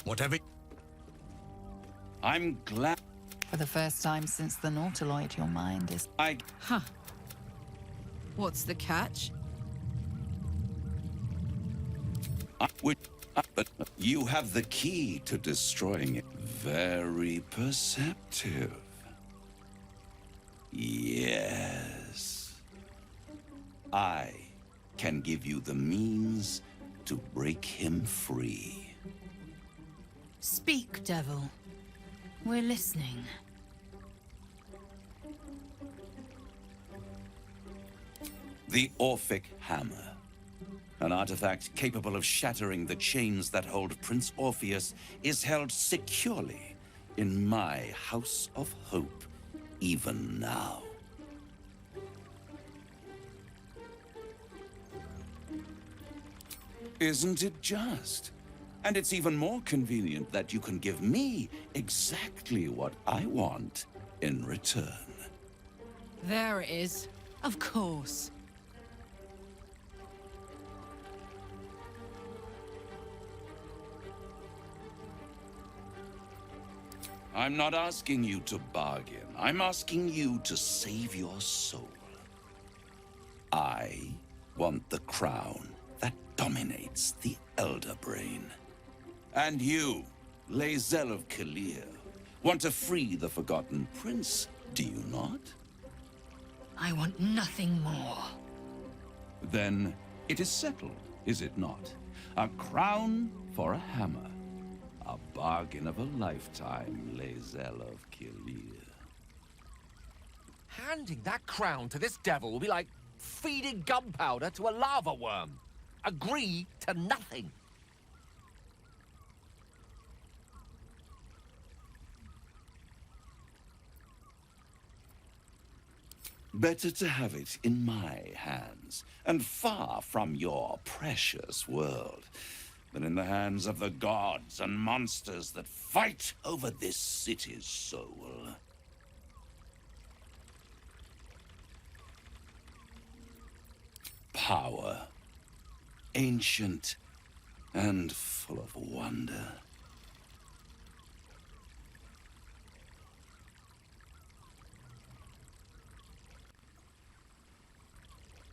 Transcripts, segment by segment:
Whatever. I'm glad. For the first time since the Nautiloid, your mind is... Huh. What's the catch? But you have the key to destroying it. Very perceptive. Yes. I can give you the means to break him free. Speak, devil. We're listening. The Orphic Hammer. An artifact capable of shattering the chains that hold Prince Orpheus is held securely in my House of Hope, even now. Isn't it just? And it's even more convenient that you can give me exactly what I want in return. There it is. Of course. I'm not asking you to bargain. I'm asking you to save your soul. I want the crown that dominates the Elder Brain. And you, Lae'zel of Kalir, want to free the Forgotten Prince, do you not? I want nothing more. Then it is settled, is it not? A crown for a hammer. A bargain of a lifetime, Lae'zel of Kalir. Handing that crown to this devil will be like feeding gunpowder to a lava worm. Agree to nothing. Better to have it in my hands, and far from your precious world, than in the hands of the gods and monsters that fight over this city's soul. Power, ancient and full of wonder.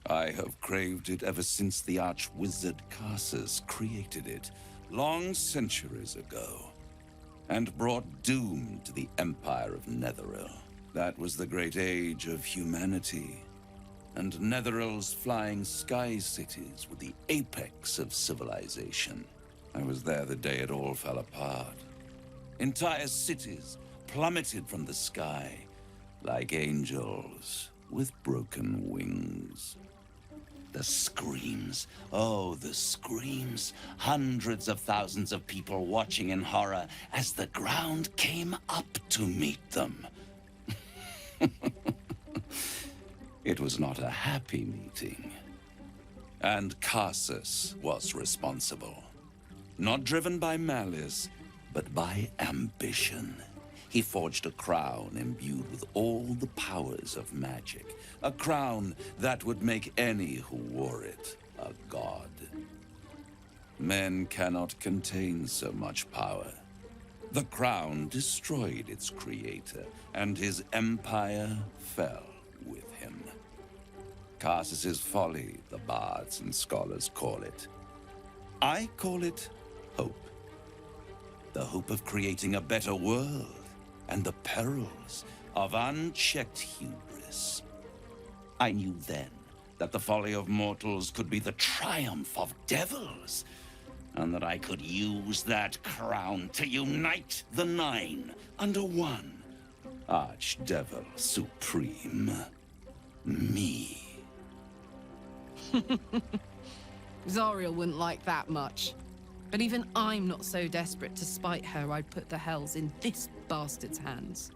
I have craved it ever since the arch-wizard Karsus created it, long centuries ago, and brought doom to the Empire of Netheril. That was the great age of humanity, and Netheril's flying sky cities were the apex of civilization. I was there the day it all fell apart. Entire cities plummeted from the sky, like angels with broken wings. The screams, oh, the screams. Hundreds of thousands of people watching in horror as the ground came up to meet them. It was not a happy meeting. And Karsus was responsible. Not driven by malice, but by ambition. He forged a crown imbued with all the powers of magic. A crown that would make any who wore it a god. Men cannot contain so much power. The crown destroyed its creator, and his empire fell with him. Karsus's folly, the bards and scholars call it. I call it hope. The hope of creating a better world, and the perils of unchecked hubris. I knew then that the folly of mortals could be the triumph of devils, and that I could use that crown to unite the Nine under one Archdevil Supreme. Me. Zariel wouldn't like that much. But even I'm not so desperate to spite her I'd put the hells in this bastard's hands.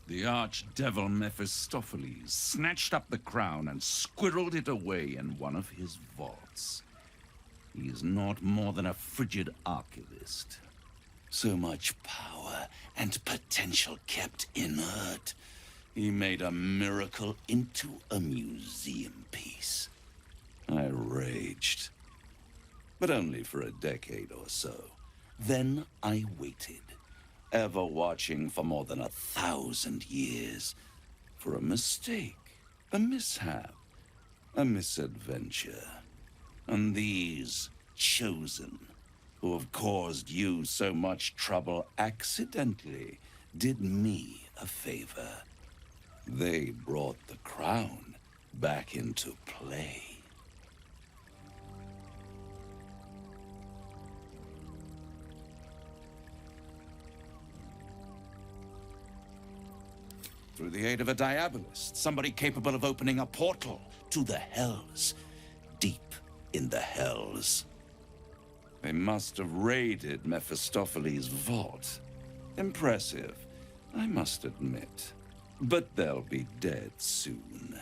The archdevil Mephistopheles snatched up the crown and squirreled it away in one of his vaults. He is not more than a frigid archivist, So much power and potential kept inert. He made a miracle into a museum piece. I raged. But only for a decade or so. Then I waited, ever watching for more than 1,000 years, for a mistake, a mishap, a misadventure. And these chosen, who have caused you so much trouble accidentally, did me a favor. They brought the crown back into play. Through the aid of a diabolist, somebody capable of opening a portal to the hells, deep in the hells. They must have raided Mephistopheles' vault. Impressive, I must admit. But they'll be dead soon.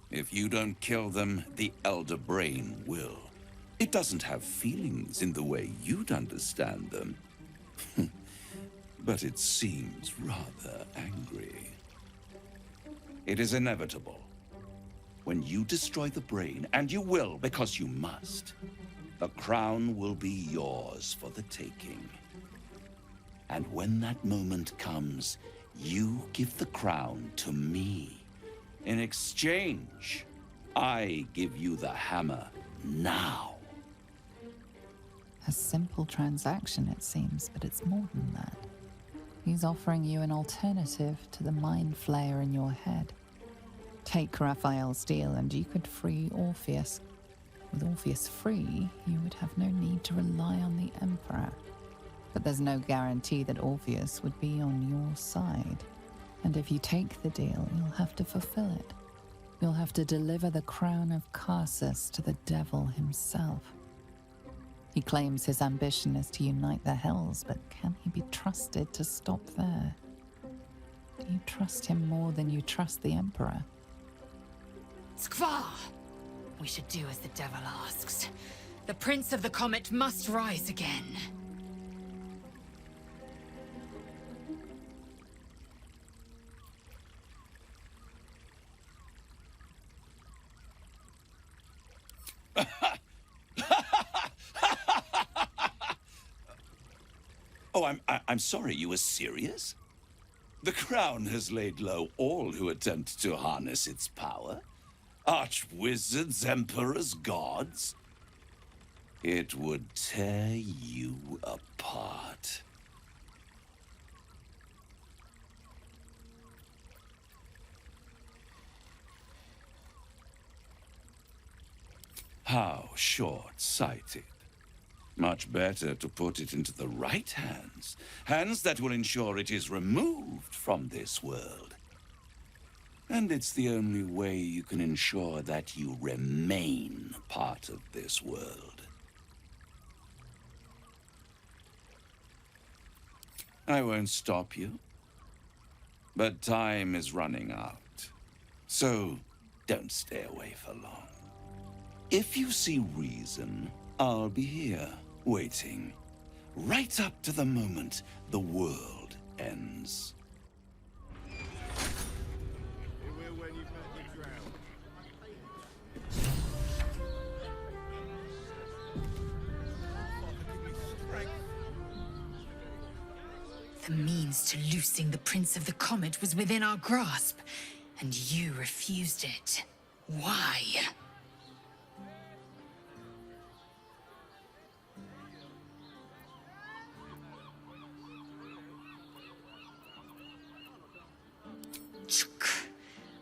If you don't kill them, the Elder Brain will. It doesn't have feelings in the way you'd understand them. But it seems rather angry. It is inevitable. When you destroy the brain, and you will because you must, the crown will be yours for the taking. And when that moment comes, you give the crown to me. In exchange, I give you the hammer now. A simple transaction, it seems, but it's more than that. He's offering you an alternative to the mind flayer in your head. Take Raphael's deal and you could free Orpheus. With Orpheus free, you would have no need to rely on the Emperor. But there's no guarantee that Orpheus would be on your side. And if you take the deal, you'll have to fulfill it. You'll have to deliver the crown of Carsus to the devil himself. He claims his ambition is to unite the hells, but can he be trusted to stop there? Do you trust him more than you trust the Emperor? Skvar! We should do as the devil asks. The Prince of the Comet must rise again. Oh, I'm sorry, you were serious? The crown has laid low all who attempt to harness its power. Arch-wizards, emperors, gods. It would tear you apart. How short-sighted. Much better to put it into the right hands. Hands that will ensure it is removed from this world. And it's the only way you can ensure that you remain part of this world. I won't stop you. But time is running out. So don't stay away for long. If you see reason, I'll be here, waiting, right up to the moment the world ends. The means to loosing the Prince of the Comet was within our grasp, and you refused it. Why?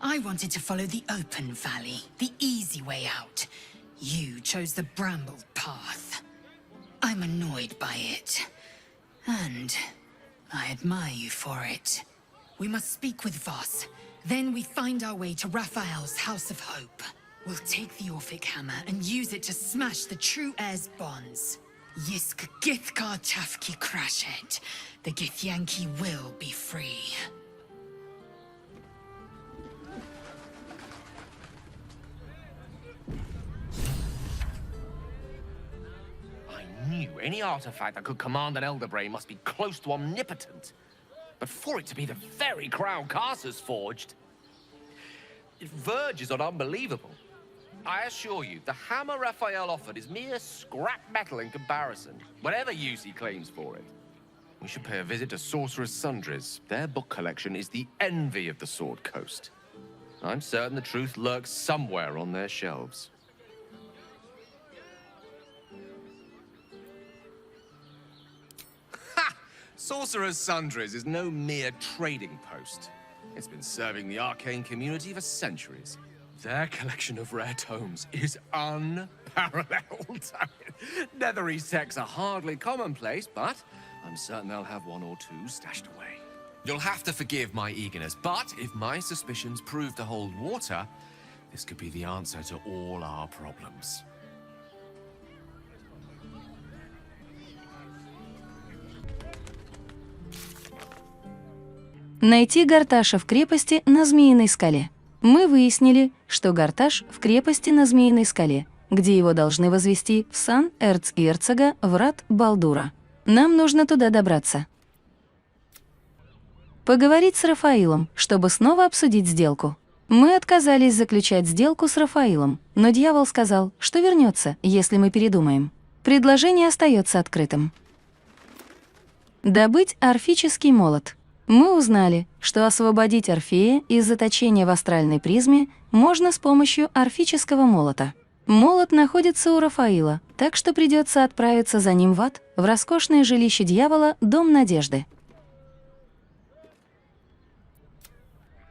I wanted to follow the open valley, the easy way out. You chose the brambled path. I'm annoyed by it. And I admire you for it. We must speak with Voss. Then we find our way to Raphael's House of Hope. We'll take the Orphic Hammer and use it to smash the true heir's bonds. Yisk Githkar Chafki Crashet. The Githyanki will be free. I knew any artifact that could command an Elder Brain must be close to omnipotent. But for it to be the very crown Carsus forged, it verges on unbelievable. I assure you, the hammer Raphael offered is mere scrap metal in comparison, whatever use he claims for it. We should pay a visit to Sorcerer's Sundries. Their book collection is the envy of the Sword Coast. I'm certain the truth lurks somewhere on their shelves. Ha! Sorcerer's Sundries is no mere trading post. It's been serving the arcane community for centuries. Their collection of rare tomes is unparalleled. Netherese texts are hardly commonplace, but I'm certain they'll have one or two stashed away. You'll have to forgive my eagerness, but if my suspicions prove to hold water, this could be the answer to all our problems. Найти Гарташа в крепости на Змеиной скале. Мы выяснили, что Гарташ в крепости на Змеиной скале, где его должны возвести в сан эрцгерцога врат Балдура. Нам нужно туда добраться. Поговорить с Рафаилом, чтобы снова обсудить сделку. Мы отказались заключать сделку с Рафаилом, но дьявол сказал, что вернется, если мы передумаем. Предложение остается открытым. Добыть орфический молот. Мы узнали, что освободить Орфея из заточения в астральной призме можно с помощью орфического молота. Молот находится у Рафаила, так что придется отправиться за ним в ад, в роскошное жилище дьявола Дом Надежды.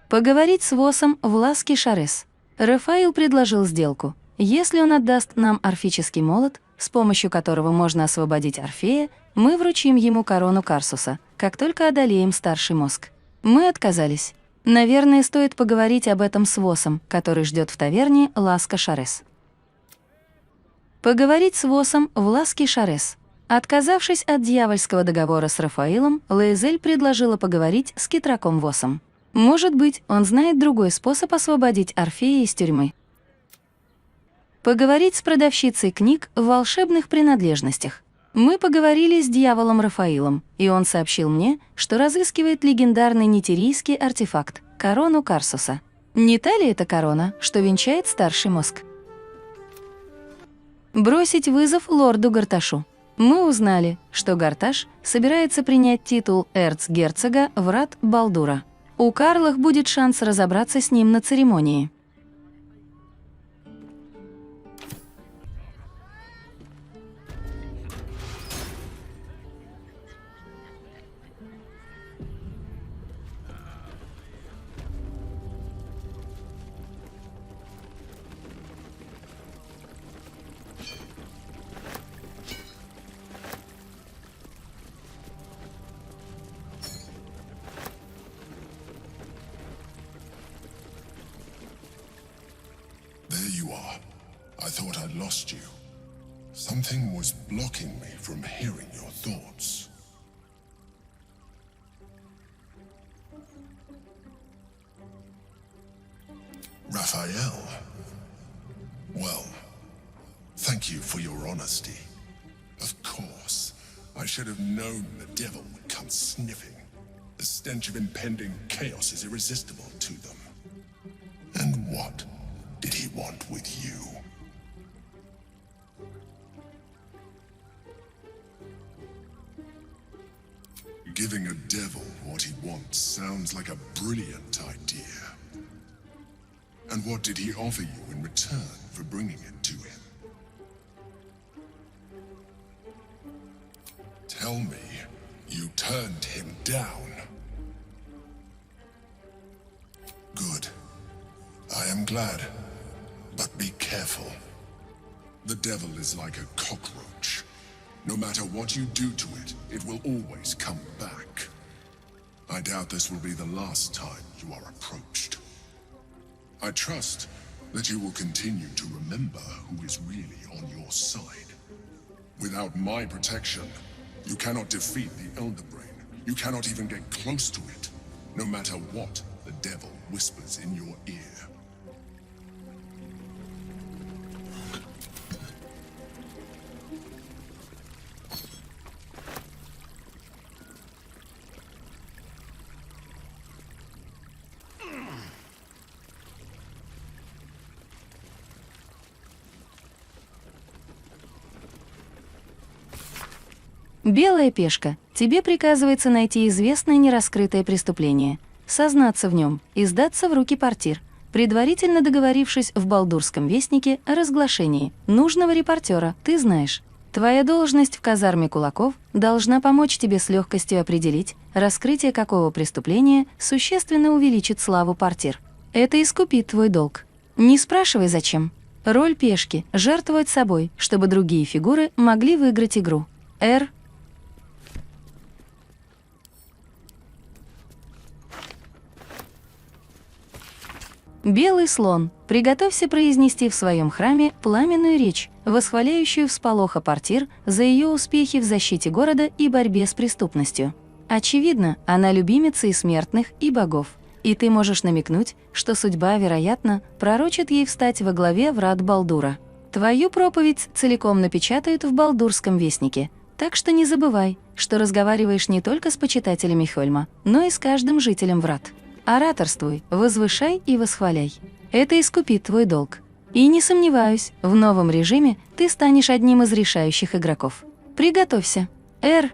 Поговорить с Восом в Ласке Шарес. Рафаил предложил сделку. Если он отдаст нам орфический молот, с помощью которого можно освободить Орфея, мы вручим ему корону Карсуса, как только одолеем старший мозг. Мы отказались. Наверное, стоит поговорить об этом с Восом, который ждет в таверне Ласка Шарес. Поговорить с Восом в Ласке Шарес. Отказавшись от дьявольского договора с Рафаилом, Лаэзель предложила поговорить с Китраком Восом. Может быть, он знает другой способ освободить Орфея из тюрьмы. Поговорить с продавщицей книг в волшебных принадлежностях. Мы поговорили с дьяволом Рафаилом, и он сообщил мне, что разыскивает легендарный нитерийский артефакт — корону Карсуса. Не та ли это корона, что венчает старший мозг? Бросить вызов лорду Гарташу. Мы узнали, что Гарташ собирается принять титул эрцгерцога врат Балдура. У Карлах будет шанс разобраться с ним на церемонии. There you are. I thought I'd lost you. Something was blocking me from hearing your thoughts. Raphael. Well, thank you for your honesty. Of course, I should have known the devil would come sniffing. The stench of impending chaos is irresistible to them. And what did he want with you? Giving a devil what he wants sounds like a brilliant idea. And what did he offer you in return for bringing it to him? Tell me, you turned him down. Good. I am glad. But be careful. The devil is like a cockroach. No matter what you do to it, it will always come back. I doubt this will be the last time you are approached. I trust that you will continue to remember who is really on your side. Without my protection, you cannot defeat the Elder Brain. You cannot even get close to it, no matter what the devil whispers in your ear. Белая пешка, тебе приказывается найти известное нераскрытое преступление, сознаться в нем и сдаться в руки портир, предварительно договорившись в Балдурском вестнике о разглашении нужного репортера, ты знаешь. Твоя должность в казарме кулаков должна помочь тебе с легкостью определить, раскрытие какого преступления существенно увеличит славу портир. Это искупит твой долг. Не спрашивай, зачем. Роль пешки — жертвовать собой, чтобы другие фигуры могли выиграть игру. Р. Белый слон, приготовься произнести в своем храме пламенную речь, восхваляющую всполоха портир за ее успехи в защите города и борьбе с преступностью. Очевидно, она любимица и смертных, и богов. И ты можешь намекнуть, что судьба, вероятно, пророчит ей встать во главе врат Балдура. Твою проповедь целиком напечатают в Балдурском вестнике, так что не забывай, что разговариваешь не только с почитателями Хёльма, но и с каждым жителем врат. Ораторствуй, возвышай и восхваляй. Это искупит твой долг. И не сомневаюсь, в новом режиме ты станешь одним из решающих игроков. Приготовься. Р.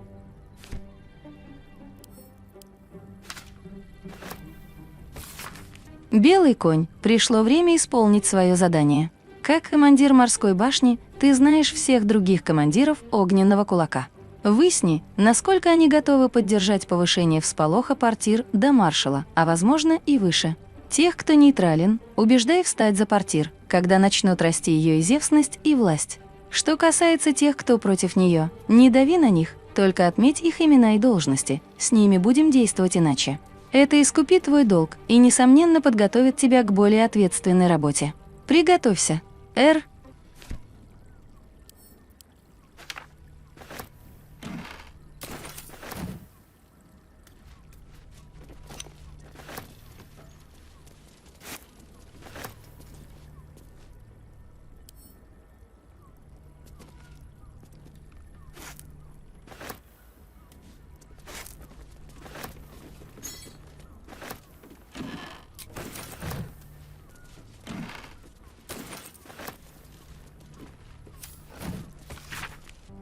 Белый конь, пришло время исполнить свое задание. Как командир морской башни, ты знаешь всех других командиров огненного кулака. Выясни, насколько они готовы поддержать повышение всполоха портир до маршала, а возможно и выше. Тех, кто нейтрален, убеждай встать за портир, когда начнут расти ее изевсность и власть. Что касается тех, кто против нее, не дави на них, только отметь их имена и должности, с ними будем действовать иначе. Это искупит твой долг и, несомненно, подготовит тебя к более ответственной работе. Приготовься. Р.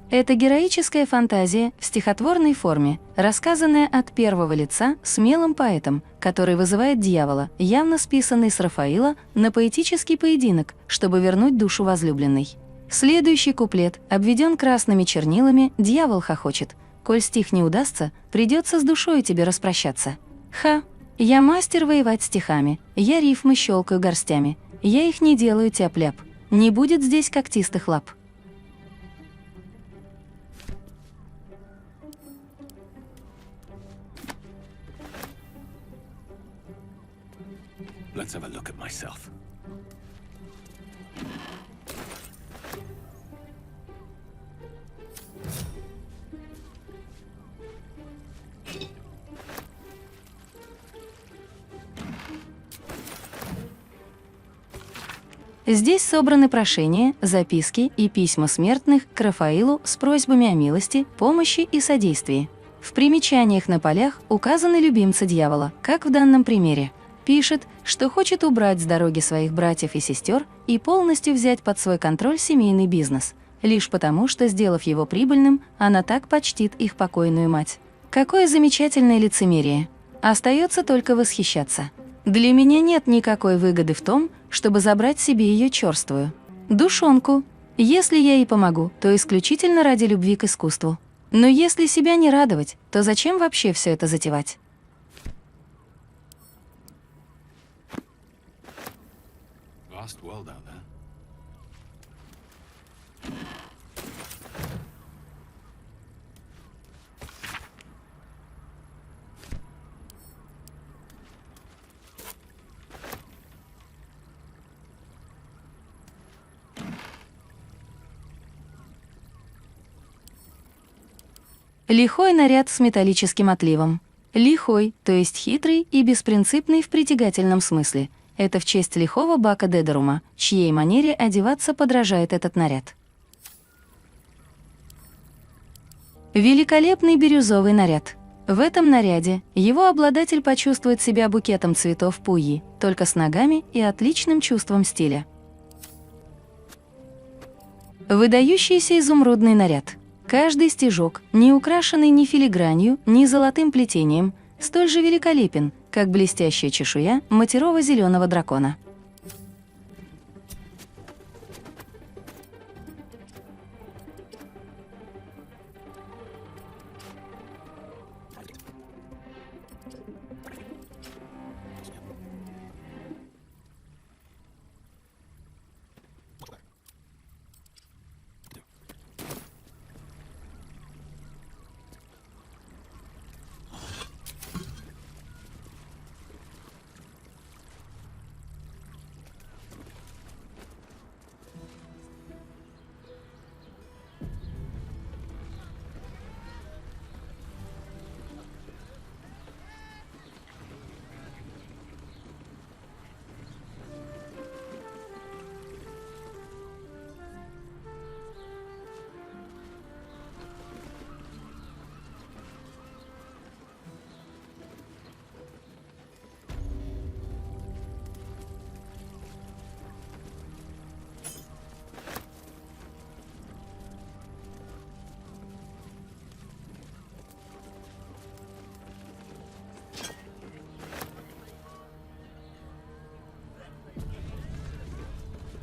Это героическая фантазия в стихотворной форме, рассказанная от первого лица смелым поэтом, который вызывает дьявола, явно списанный с Рафаила, на поэтический поединок, чтобы вернуть душу возлюбленной. Следующий куплет обведен красными чернилами, дьявол хохочет. Коль стих не удастся, придется с душой тебе распрощаться. Ха! Я мастер воевать стихами, я рифмы щелкаю горстями, я их не делаю тяп-ляп, не будет здесь когтистых лап. Let's have a look at myself. Здесь собраны прошения, записки и письма смертных к Рафаилу с просьбами о милости, помощи и содействии. В примечаниях на полях указаны любимцы дьявола, как в данном примере. Пишет, что хочет убрать с дороги своих братьев и сестер и полностью взять под свой контроль семейный бизнес, лишь потому, что, сделав его прибыльным, она так почтит их покойную мать. Какое замечательное лицемерие! Остается только восхищаться. Для меня нет никакой выгоды в том, чтобы забрать себе ее черствую душонку. Если я ей помогу, то исключительно ради любви к искусству. Но если себя не радовать, то зачем вообще все это затевать? Vast world out there. Лихой наряд с металлическим отливом. Лихой, то есть хитрый и беспринципный в притягательном смысле. Это в честь лихого Бака Дедерума, чьей манере одеваться подражает этот наряд. Великолепный бирюзовый наряд. В этом наряде его обладатель почувствует себя букетом цветов пуйи, только с ногами и отличным чувством стиля. Выдающийся изумрудный наряд. Каждый стежок, не украшенный ни филигранью, ни золотым плетением, столь же великолепен, как блестящая чешуя матерого-зеленого дракона.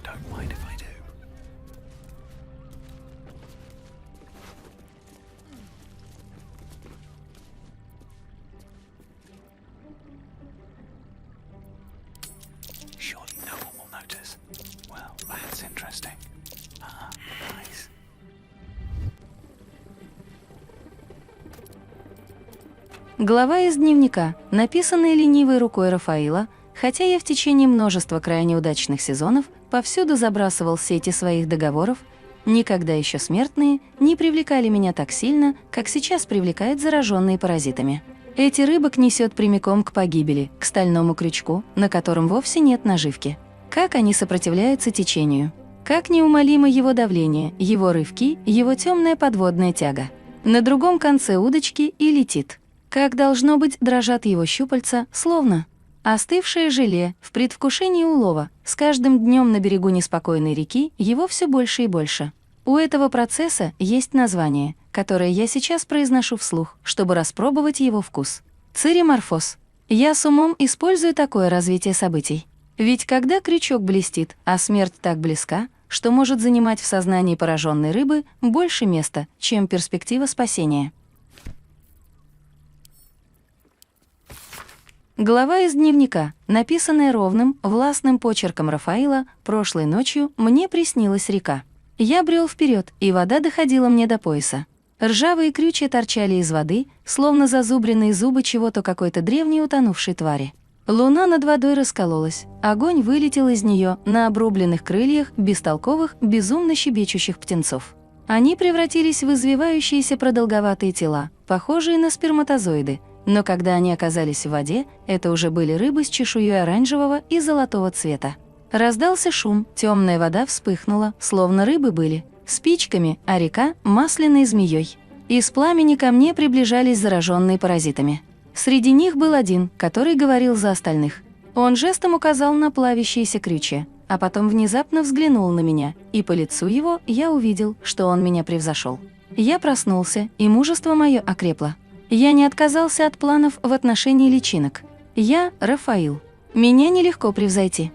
Don't mind if I do. Surely no one will notice. Well, that's interesting. Ah, nice. Глава из дневника, написанная ленивой рукой Рафаэла, хотя я в течение множества крайне удачных сезонов повсюду забрасывал сети своих договоров, никогда еще смертные не привлекали меня так сильно, как сейчас привлекают зараженные паразитами. Эти рыбок несет прямиком к погибели, к стальному крючку, на котором вовсе нет наживки. Как они сопротивляются течению. Как неумолимо его давление, его рывки, его темная подводная тяга. На другом конце удочки и летит. Как, должно быть, дрожат его щупальца, словно остывшее желе в предвкушении улова. С каждым днем на берегу неспокойной реки его все больше и больше. У этого процесса есть название, которое я сейчас произношу вслух, чтобы распробовать его вкус. Цереморфоз. Я с умом использую такое развитие событий. Ведь когда крючок блестит, а смерть так близка, что может занимать в сознании пораженной рыбы больше места, чем перспектива спасения. Глава из дневника, написанная ровным, властным почерком Рафаэла, прошлой ночью мне приснилась река. Я брел вперед, и вода доходила мне до пояса. Ржавые крючья торчали из воды, словно зазубренные зубы чего-то какой-то древней утонувшей твари. Луна над водой раскололась, огонь вылетел из нее на обрубленных крыльях бестолковых, безумно щебечущих птенцов. Они превратились в извивающиеся продолговатые тела, похожие на сперматозоиды, но когда они оказались в воде, это уже были рыбы с чешуей оранжевого и золотого цвета. Раздался шум, темная вода вспыхнула, словно рыбы были спичками, а река — масляной змеей. Из пламени ко мне приближались зараженные паразитами. Среди них был один, который говорил за остальных. Он жестом указал на плавящиеся крючья, а потом внезапно взглянул на меня, и по лицу его я увидел, что он меня превзошел. Я проснулся, и мужество мое окрепло. Я не отказался от планов в отношении личинок. Я Рафаэл. Меня нелегко превзойти.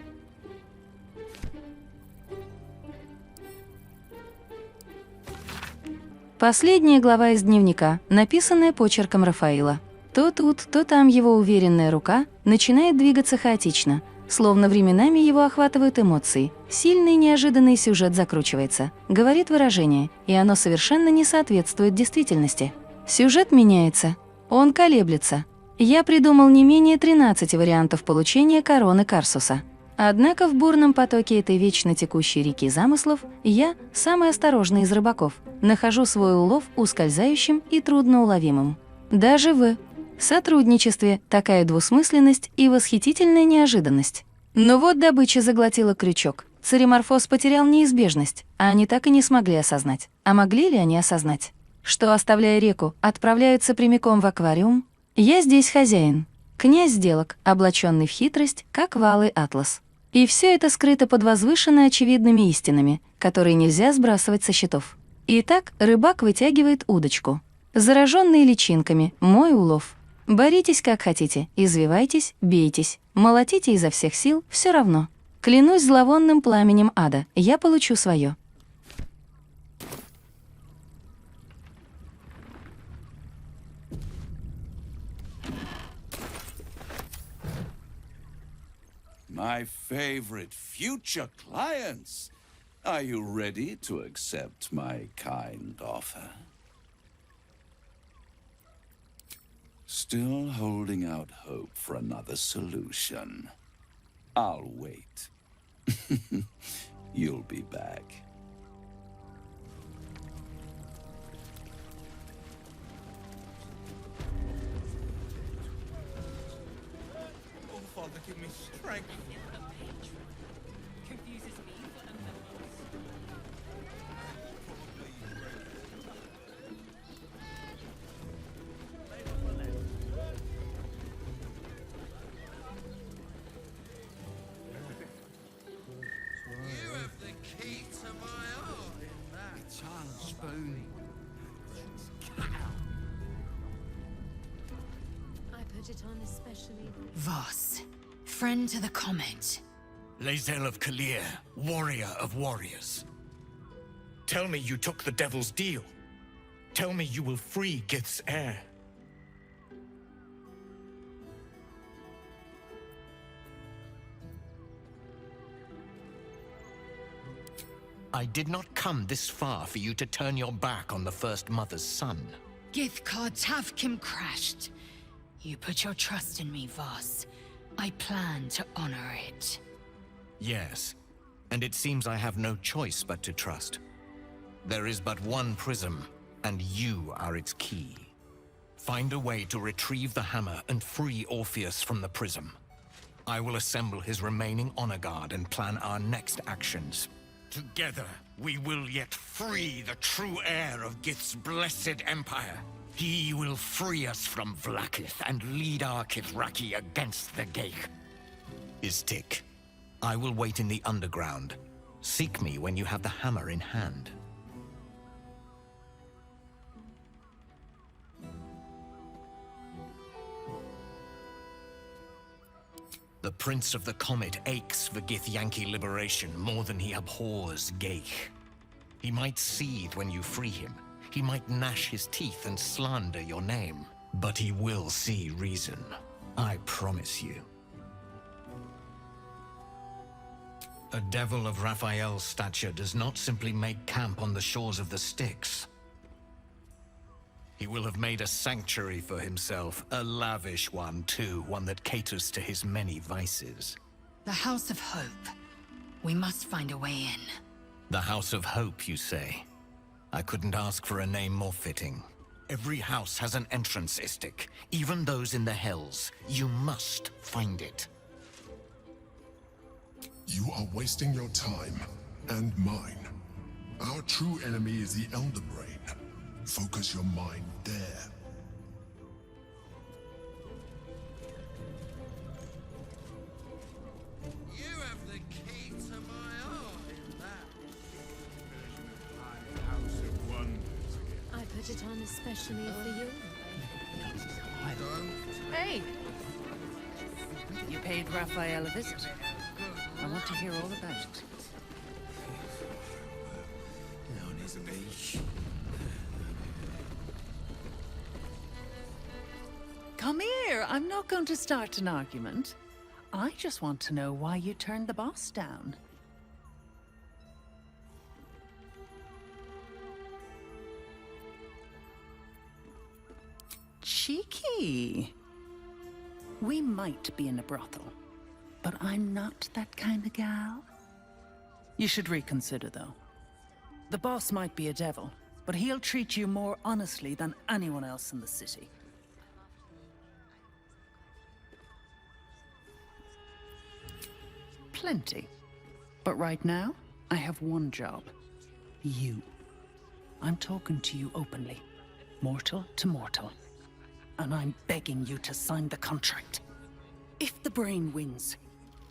Последняя глава из дневника, написанная почерком Рафаэла. То тут, то там его уверенная рука начинает двигаться хаотично, словно временами его охватывают эмоции. Сильный неожиданный сюжет закручивается, говорит выражение, и оно совершенно не соответствует действительности. Сюжет меняется, он колеблется. Я придумал не менее 13 вариантов получения короны Карсуса. Однако в бурном потоке этой вечно текущей реки замыслов я, самый осторожный из рыбаков, нахожу свой улов ускользающим и трудноуловимым. Даже в сотрудничестве такая двусмысленность и восхитительная неожиданность. Но вот добыча заглотила крючок. Цереморфоз потерял неизбежность, а они так и не смогли осознать. А могли ли они осознать, что, оставляя реку, отправляются прямиком в аквариум? Я здесь хозяин, князь сделок, облаченный в хитрость, как валый атлас. И все это скрыто под возвышенно очевидными истинами, которые нельзя сбрасывать со счетов. Итак, рыбак вытягивает удочку. Зараженные личинками, мой улов. Боритесь как хотите, извивайтесь, бейтесь, молотите изо всех сил, все равно. Клянусь зловонным пламенем ада, я получу свое. My favorite future clients. Are you ready to accept my kind offer? Still holding out hope for another solution. I'll wait. You'll be back. Oh, Father, give me strength. I put it on especially. Voss, friend to the comet. Lae'zel of Kalir, warrior of warriors. Tell me you took the devil's deal. Tell me you will free Gith's heir. I did not come this far for you to turn your back on the First Mother's son. Githkar Tavkim crashed. You put your trust in me, Voss. I plan to honor it. Yes, and it seems I have no choice but to trust. There is but one prism, and you are its key. Find a way to retrieve the hammer and free Orpheus from the prism. I will assemble his remaining honor guard and plan our next actions. Together, we will yet free the true heir of Gith's blessed empire. He will free us from Vlaakith and lead our Kithraki against the Geich. Istik, I will wait in the underground. Seek me when you have the hammer in hand. The Prince of the Comet aches for Githyanki liberation more than he abhors Geich. He might seethe when you free him. He might gnash his teeth and slander your name. But he will see reason. I promise you. A devil of Raphael's stature does not simply make camp on the shores of the Styx. He will have made a sanctuary for himself, a lavish one too, one that caters to his many vices. The House of Hope. We must find a way in. The House of Hope, you say? I couldn't ask for a name more fitting. Every house has an entrance, Istik, even those in the Hells. You must find it. You are wasting your time, and mine. Our true enemy is the Elder Brain. Focus your mind there. You have the key to my heart in that. House of Wonders. I put it on especially for you. Hey! You paid Raphael a visit. I want to hear all about it. Come here. I'm not going to start an argument. I just want to know why you turned the boss down. Cheeky. We might be in a brothel, but I'm not that kind of gal. You should reconsider, though. The boss might be a devil, but he'll treat you more honestly than anyone else in the city. Plenty. But right now, I have one job. You. I'm talking to you openly. Mortal to mortal. And I'm begging you to sign the contract. If the brain wins,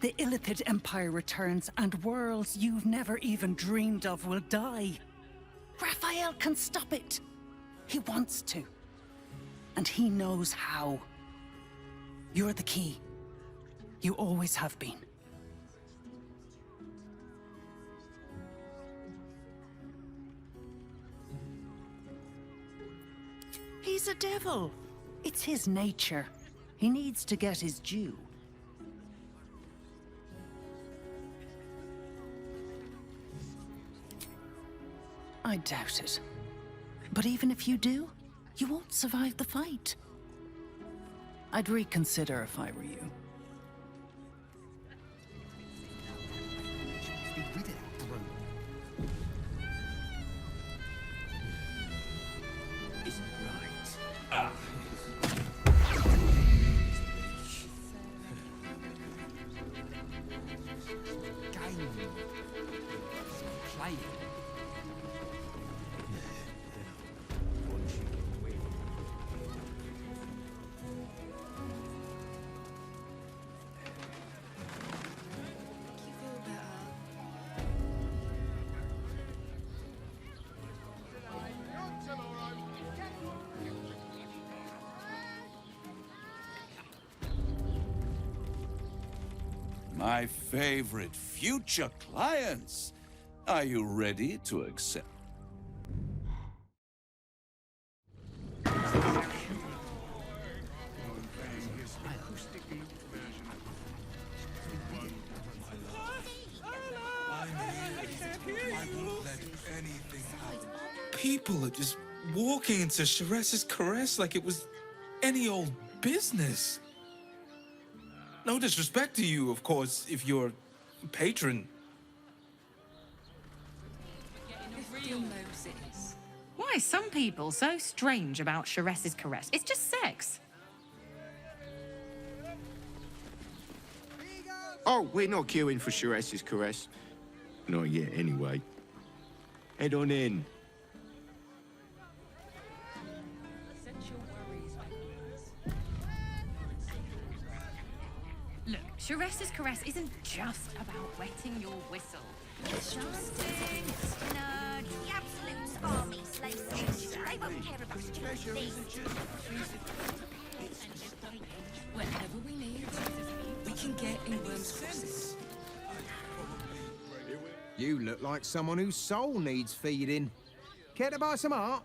the Illithid Empire returns and worlds you've never even dreamed of will die. Raphael can stop it. He wants to. And he knows how. You're the key. You always have been. He's a devil. It's his nature. He needs to get his due. I doubt it. But even if you do, you won't survive the fight. I'd reconsider if I were you. My favorite future clients. Are you ready to accept? People are just walking into Sharess's caress like it was any old business. No disrespect to you, of course, if you're a patron. Why are some people so strange about Sharess's caress? It's just sex. Oh, we're not queuing for Sharess's caress. Not yet, anyway. Head on in. Look, Sharess's caress isn't just about wetting your whistle. It's dancing, nudge, the absolute army slaves. They won't care about stupid things. Whenever we need, we can get in Worm's courses. You look like someone whose soul needs feeding. Care to buy some art?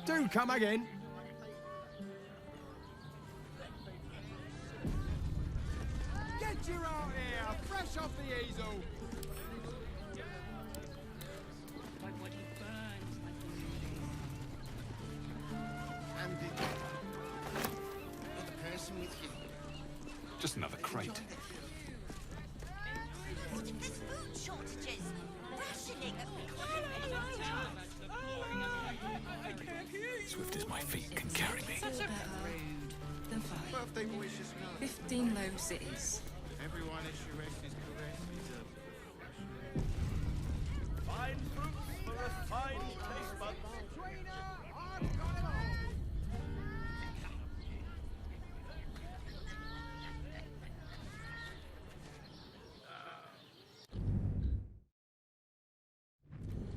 Do come again. Get your art here, fresh off the easel. My body burns like And you're the person with you. Just another crate. There's food shortages, rationing. Swift as my feet can carry me. Then 5. 15 low cities. Everyone is Sharess's caress. Fine fruits for a fine taste bud.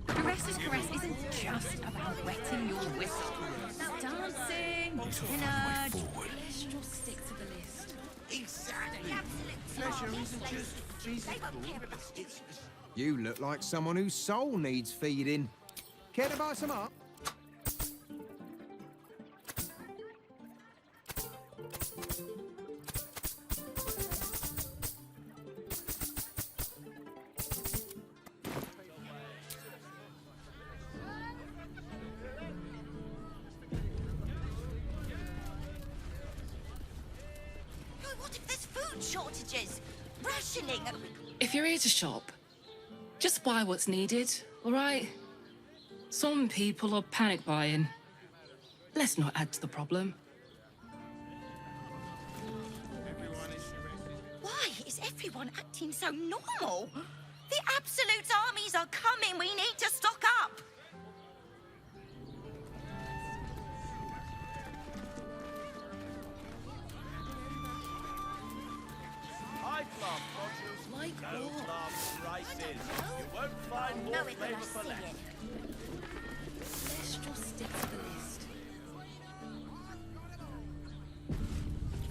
Sharess's caress isn't just about wetting your whistle. It's dancing, nudge. Cholesterol stick to the list. Exactly. Pleasure isn't just physical. You look like someone whose soul needs feeding. Care to buy some art? What if there's food shortages, rationing? If you're here to shop, Just buy what's needed, all right? Some people are panic buying. Let's not add to the problem. Why is everyone acting so normal? The Absolute's armies are coming. We need to stock up. Like what? You won't find more flavor left. Let's just stick to the list.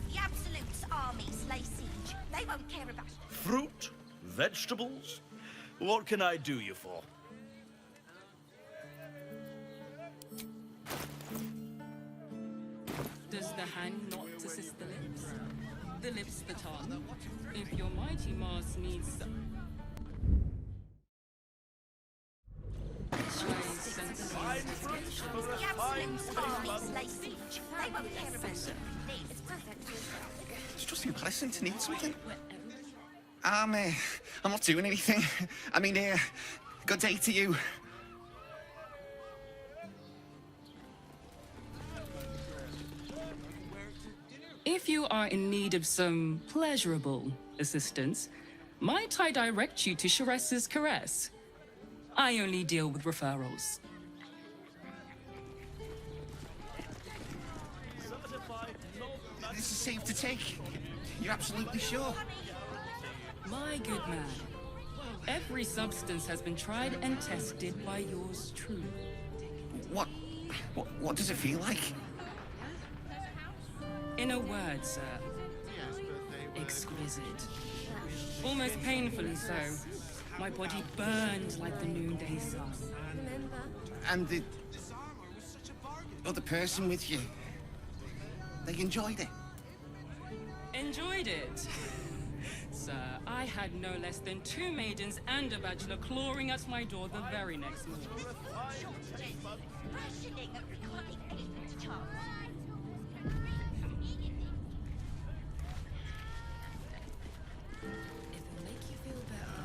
The Absolute's armies lay siege. They won't care about Fruit? Vegetables? What can I do you for? Does the hand not assist the lips? The lips the tongue? If your mighty Mars needs some... the Absolute's armies lay siege. They won't care about it's perfect. It's just you, Alison, to need something. I'm not doing anything. I mean, good day to you. If you are in need of some pleasurable assistance, might I direct you to Sharess's Caress? I only deal with referrals. This is safe to take. You're absolutely sure? My good man, every substance has been tried and tested by yours truly. What does it feel like? In a word, sir, exquisite. Almost painfully so. My body burned like the noonday sun. And the other person with you, they enjoyed it? Enjoyed it? Sir, I had no less than 2 maidens and a bachelor clawing at my door the very next morning. Rationing at recording anything to chance. It'll make you feel better.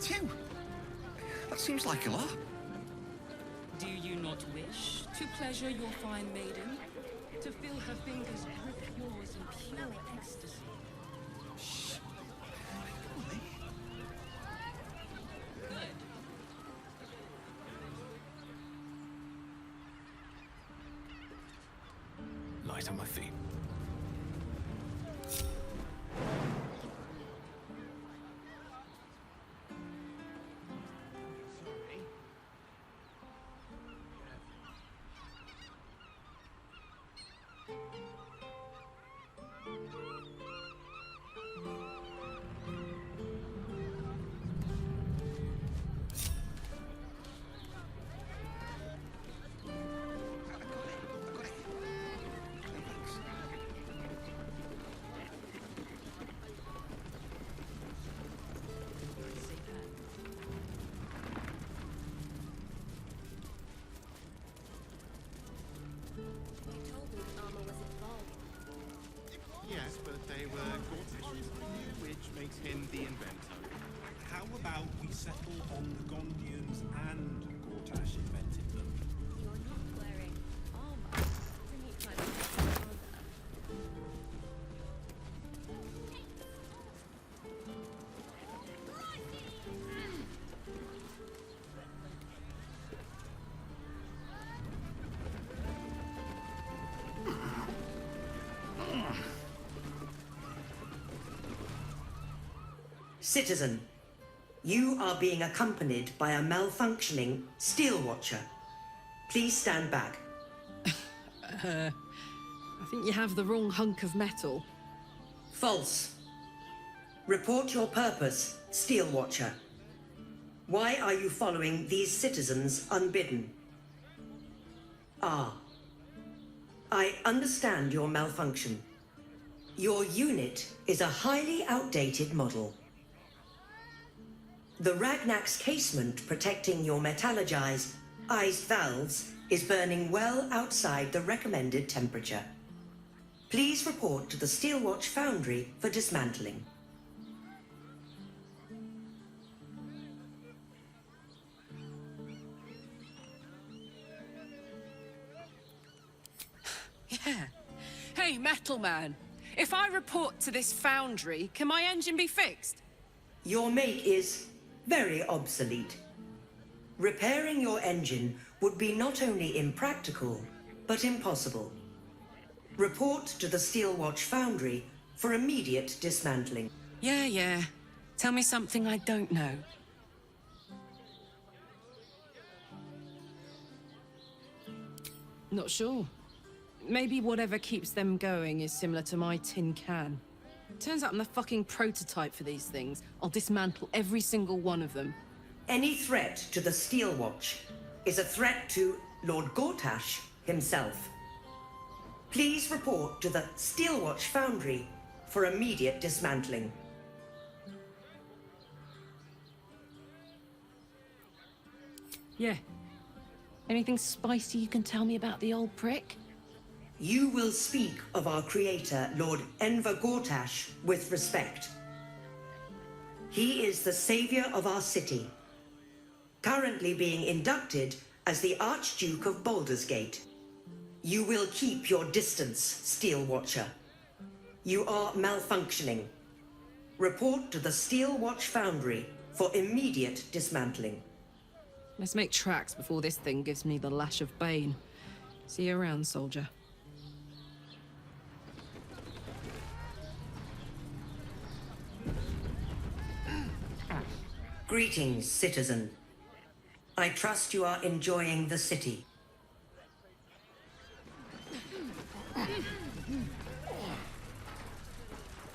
Two? That seems like a lot. Do you not wish to pleasure your fine maiden? To feel her fingers grip yours in pure ecstasy? Good. Light on my feet. Yes, but they were Gortish, which makes him the inventor. How about we settle on the Gondians and Gortash invented them? You're not wearing armor. Bring it time to armor. Citizen, you are being accompanied by a malfunctioning steel watcher. Please stand back. I think you have the wrong hunk of metal. False. Report your purpose, steel watcher. Why are you following these citizens unbidden? Ah. I understand your malfunction. Your unit is a highly outdated model. The Ragnak's casement protecting your metallogized iced valves is burning well outside the recommended temperature. Please report to the Steelwatch Foundry for dismantling. Yeah. Hey, Metal Man. If I report to this foundry, can my engine be fixed? Your make is very obsolete. Repairing your engine would be not only impractical, but impossible. Report to the Steelwatch Foundry for immediate dismantling. Yeah. Tell me something I don't know. Not sure. Maybe whatever keeps them going is similar to my tin can. Turns out I'm the fucking prototype for these things. I'll dismantle every single one of them. Any threat to the Steelwatch is a threat to Lord Gortash himself. Please report to the Steelwatch Foundry for immediate dismantling. Yeah. Anything spicy you can tell me about the old prick? You will speak of our creator, Lord Enver Gortash, with respect. He is the savior of our city, currently being inducted as the Archduke of Baldur's Gate. You will keep your distance, Steel Watcher. You are malfunctioning. Report to the Steelwatch Foundry for immediate dismantling. Let's make tracks before this thing gives me the lash of Bane. See you around, soldier. Greetings, citizen. I trust you are enjoying the city.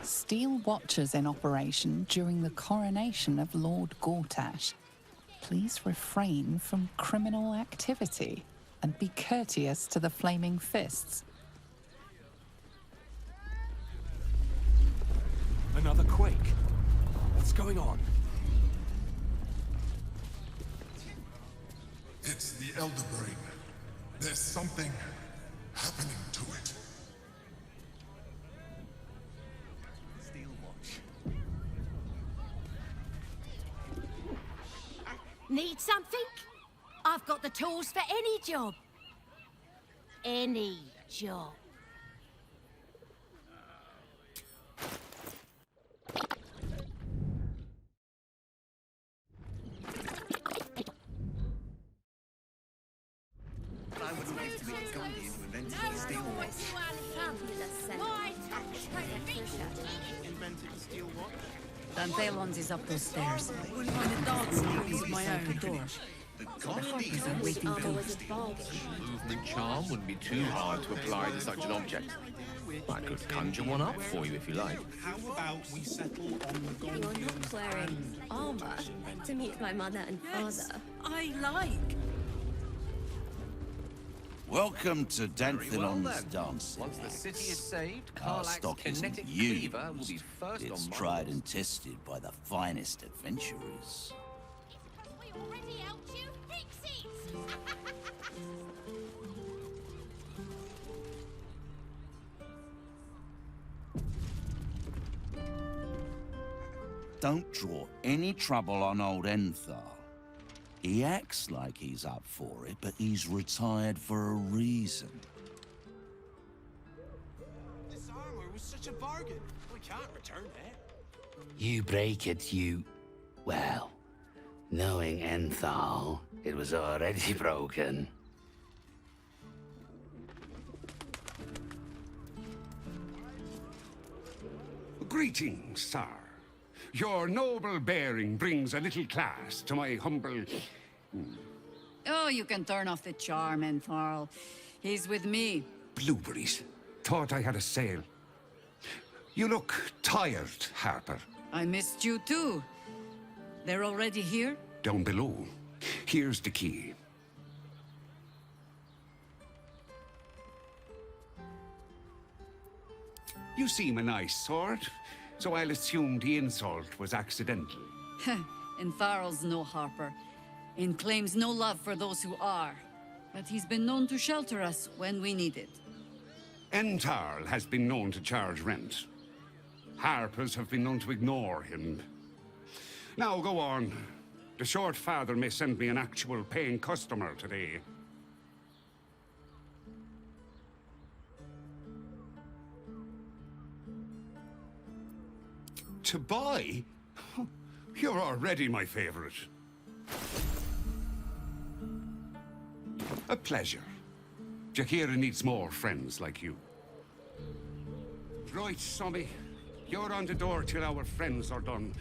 Steel Watchers in operation during the coronation of Lord Gortash. Please refrain from criminal activity and be courteous to the Flaming Fists. Another quake. What's going on? It's the Elder Brain. There's something happening to it. Need something? I've got the tools for any job. Any job. I would like to be a Gandhi who invented the steel watch. Invented the steel watch? Dantelon's is up those stairs. Wouldn't mind a dancing piece of my own. The Gandhi are waiting for Movement charm wouldn't be too hard to apply to such an object. I could conjure one up for you if you like. How about we settle on the You're not Gondians wearing and armor to meet my mother and father. I like. Welcome to Very well, Danthelon's then. dancing. Once the city is saved, Our Karlach's stock isn't kinetic used. cleaver will be first It's on my tried list. and tested by the finest adventurers. We already helped you, pixies! Don't draw any trouble on old Enthal. He acts like he's up for it, but he's retired for a reason. This armor was such a bargain. We can't return it. You break it, you... Well, knowing Enthal, it was already broken. Greetings, sir. Your noble bearing brings a little class to my humble... Oh, you can turn off the charm, Enthal. He's with me. Blueberries. Thought I had a sale. You look tired, Harper. I missed you too. They're already here? Down below. Here's the key. You seem a nice sort, so I'll assume the insult was accidental. Entharl's no Harper, and claims no love for those who are. But he's been known to shelter us when we need it. Entharl has been known to charge rent. Harpers have been known to ignore him. Now go on. The short father may send me an actual paying customer today. To buy? You're already my favorite. A pleasure. Jahira needs more friends like you. Right, Sommy. You're on the door till our friends are done.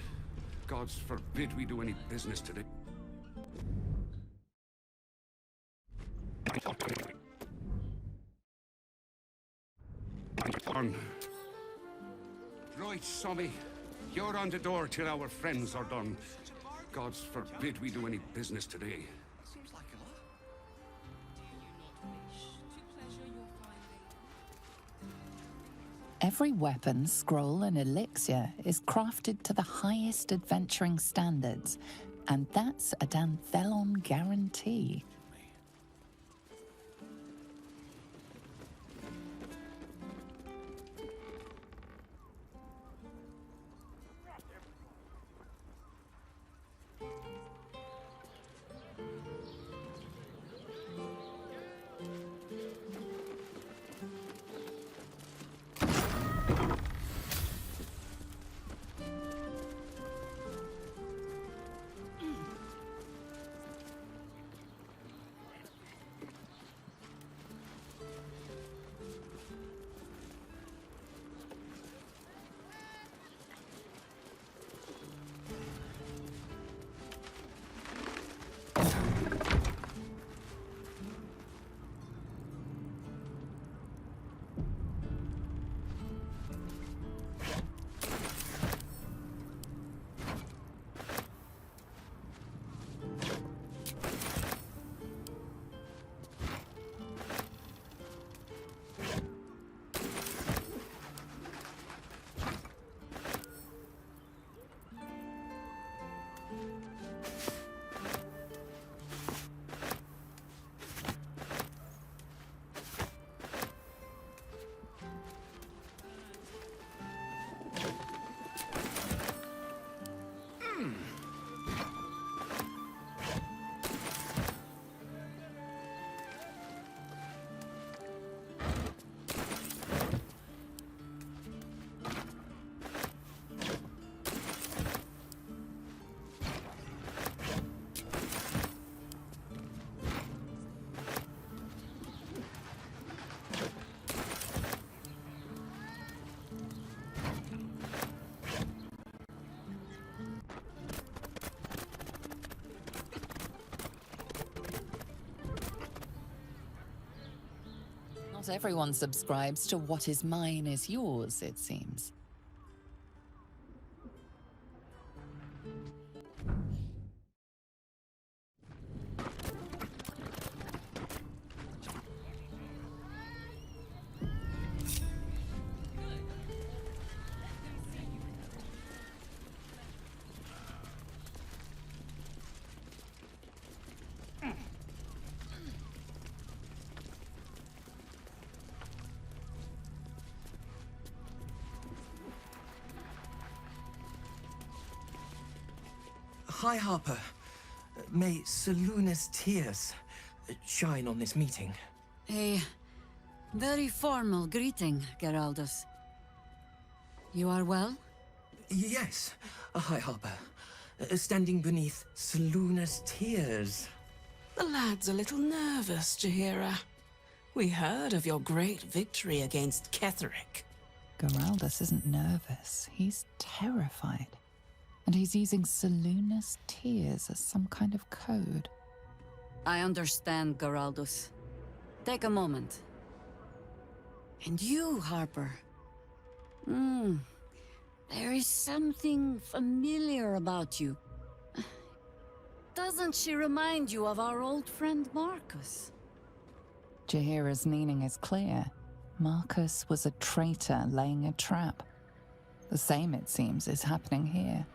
Gods forbid we do any business today. On. Right, Sommy. You're on the door till our friends are done. Gods forbid we do any business today. Every weapon, scroll, and elixir is crafted to the highest adventuring standards, and that's a Danthelon guarantee. Not everyone subscribes to what is mine is yours, it seems. Hi, Harper. May Seluna's tears shine on this meeting. A very formal greeting, Geraldus. You are well? Yes. Hi, Harper. Standing beneath Seluna's tears. The lad's a little nervous, Jahira. We heard of your great victory against Ketheric. Geraldus isn't nervous. He's terrified. And he's using Seluna's tears as some kind of code. I understand, Geraldus. Take a moment. And you, Harper. There is something familiar about you. Doesn't she remind you of our old friend Marcus? Jahira's meaning is clear. Marcus was a traitor laying a trap. The same, it seems, is happening here.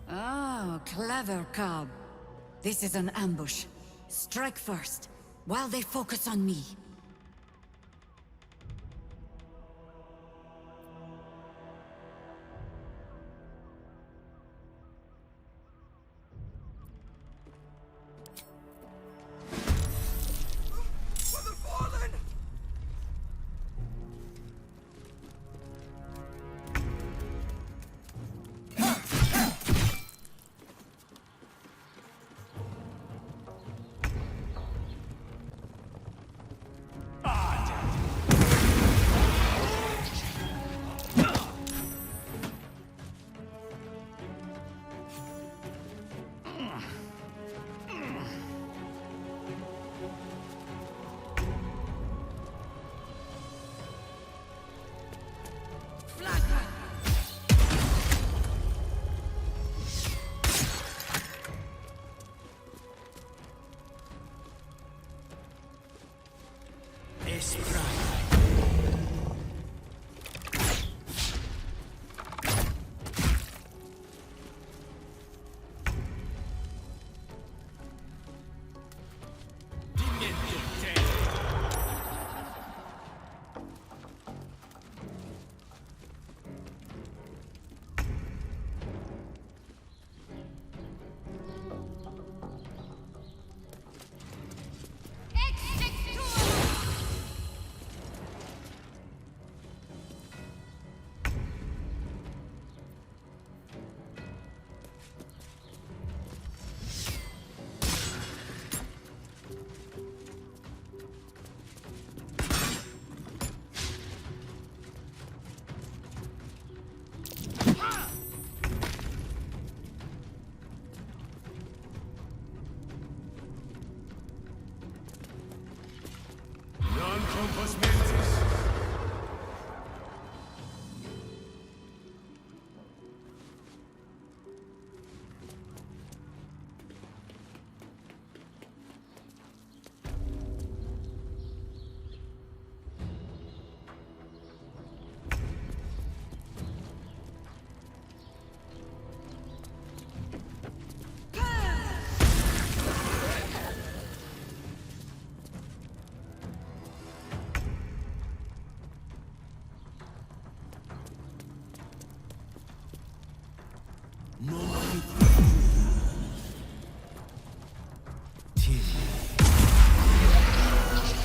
Oh, clever cob. This is an ambush. Strike first, while they focus on me.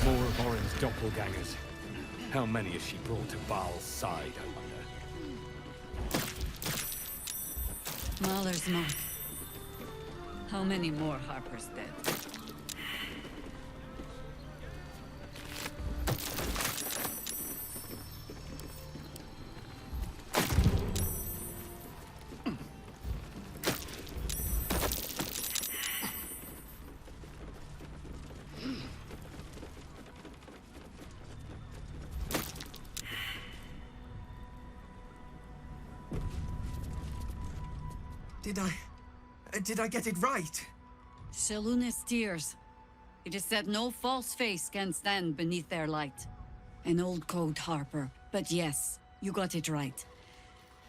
More of Orin's doppelgangers. How many has she brought to Baal's side, I wonder? Mahler's mark. How many more Harper's dead? Did I get it right? Shaluna's tears. It is said no false face can stand beneath their light. An old code, Harper. But yes, you got it right.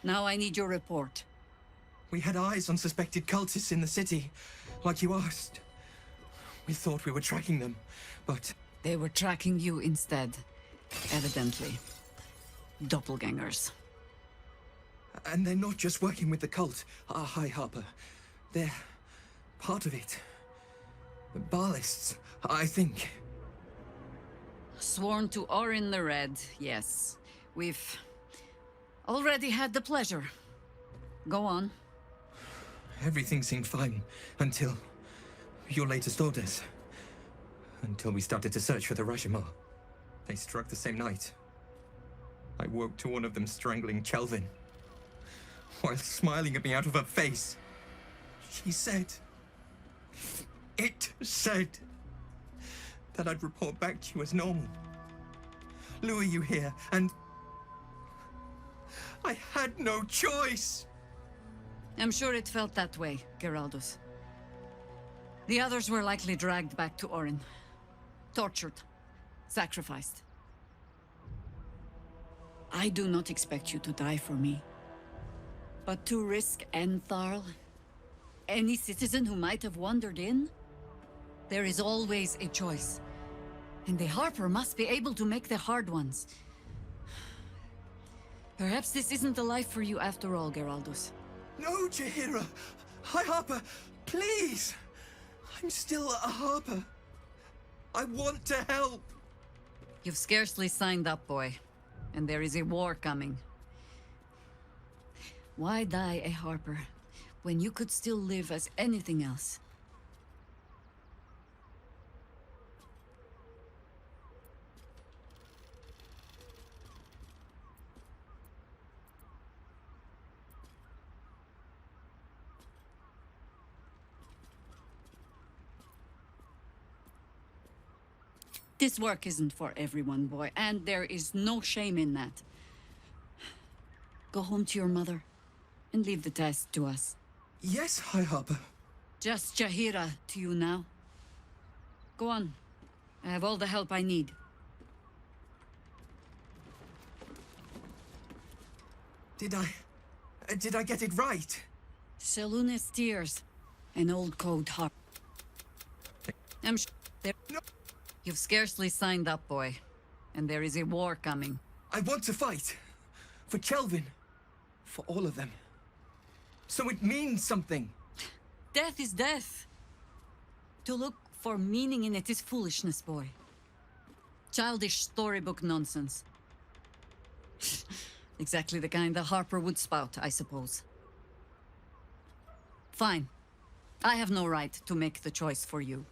Now I need your report. We had eyes on suspected cultists in the city, like you asked. We thought we were tracking them, but... They were tracking you instead, evidently. Doppelgangers. And they're not just working with the cult, High Harper. They're part of it. The Baalists, I think. Sworn to Orin the Red, yes. We've already had the pleasure. Go on. Everything seemed fine until your latest orders. Until we started to search for the Rashomar. They struck the same night. I woke to one of them strangling Chelvin, while smiling at me out of her face. She said... It said... that I'd report back to you as normal. lure you here, and I had no choice. I'm sure it felt that way, Geraldus. The others were likely dragged back to Orin. Tortured. Sacrificed. I do not expect you to die for me. But to risk Entharl, any citizen who might have wandered in, there is always a choice. And the Harper must be able to make the hard ones. Perhaps this isn't the life for you after all, Geraldus. No, Jaheira! High Harper, please! I'm still a Harper. I want to help! You've scarcely signed up, boy. And there is a war coming. Why die a Harper when you could still live as anything else? This work isn't for everyone, boy, and there is no shame in that. Go home to your mother, and leave the test to us. Yes, High Harper. Just Jaheira to you now. Go on. I have all the help I need. Did I get it right? Selune Steers, an old code harp. I'm sure there... No. You've scarcely signed up, boy. And there is a war coming. I want to fight. For Kelvin. For all of them. So it means something. Death is death. To look for meaning in it is foolishness, boy. Childish storybook nonsense. Exactly the kind the Harper would spout, I suppose. Fine. I have no right to make the choice for you.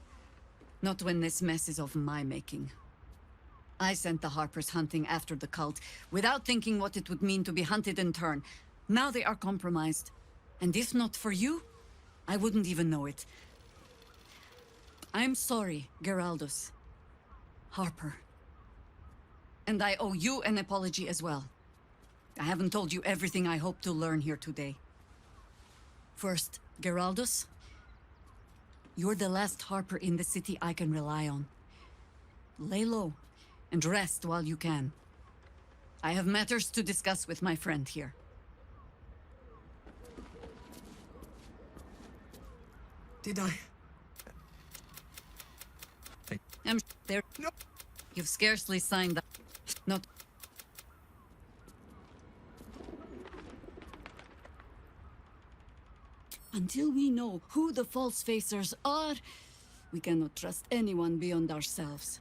Not when this mess is of my making. I sent the Harpers hunting after the cult, without thinking what it would mean to be hunted in turn. Now they are compromised. And if not for you, I wouldn't even know it. I'm sorry, Geraldus. Harper. And I owe you an apology as well. I haven't told you everything I hope to learn here today. First, Geraldus, you're the last Harper in the city I can rely on. Lay low, and rest while you can. I have matters to discuss with my friend here. Did I... I'm there. No. You've scarcely signed up. Not... Until we know who the false facers are, we cannot trust anyone beyond ourselves.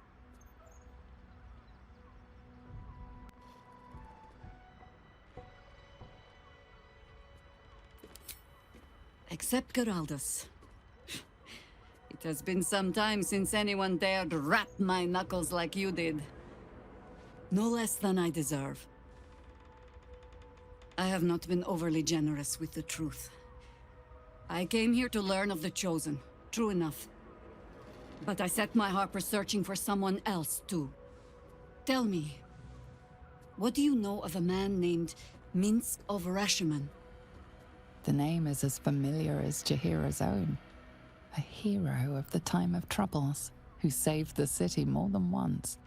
Except Geraldus. It has been some time since anyone dared rap my knuckles like you did. No less than I deserve. I have not been overly generous with the truth. I came here to learn of the Chosen, true enough. But I set my Harper searching for someone else, too. Tell me, what do you know of a man named Minsk of Rashomon? The name is as familiar as Jaheira's own. A hero of the time of troubles, who saved the city more than once.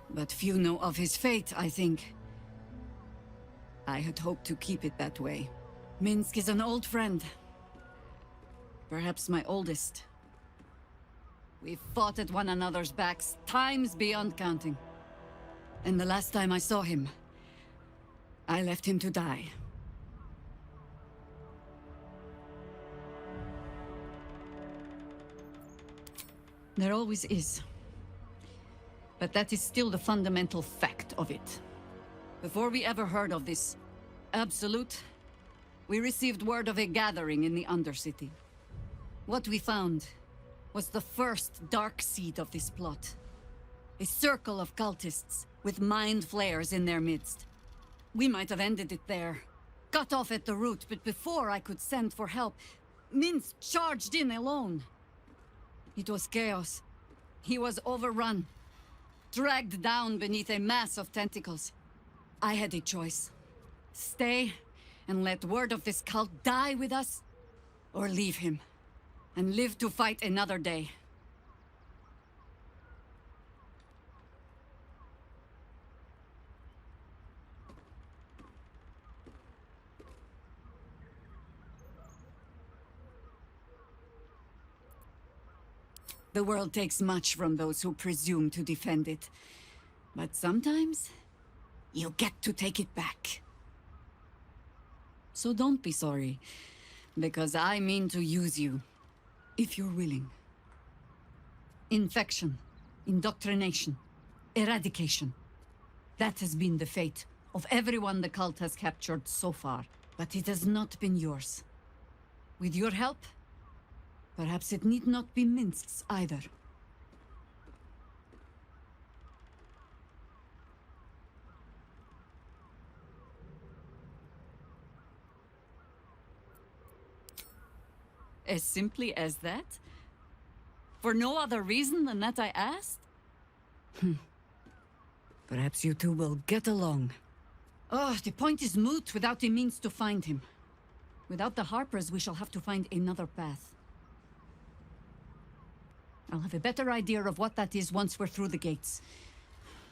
But few know of his fate, I think. I had hoped to keep it that way. Minsk is an old friend. Perhaps my oldest. We've fought at one another's backs, times beyond counting. And the last time I saw him, I left him to die. There always is. But that is still the fundamental fact of it. Before we ever heard of this Absolute, we received word of a gathering in the Undercity. What we found was the first dark seed of this plot. A circle of cultists with mind flayers in their midst. We might have ended it there, cut off at the root, but before I could send for help, Minsk charged in alone. It was chaos. He was overrun, dragged down beneath a mass of tentacles. I had a choice. Stay and let word of this cult die with us, or leave him and live to fight another day. The world takes much from those who presume to defend it. But sometimes, you get to take it back. So don't be sorry, because I mean to use you, if you're willing. Infection, indoctrination, eradication. That has been the fate of everyone the cult has captured so far. But it has not been yours. With your help, perhaps it need not be Minsk's either. As simply as that? For no other reason than that I asked? Perhaps you two will get along. Oh, the point is moot without a means to find him. Without the Harpers, we shall have to find another path. I'll have a better idea of what that is once we're through the gates.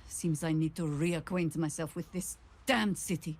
Seems I need to reacquaint myself with this damned city.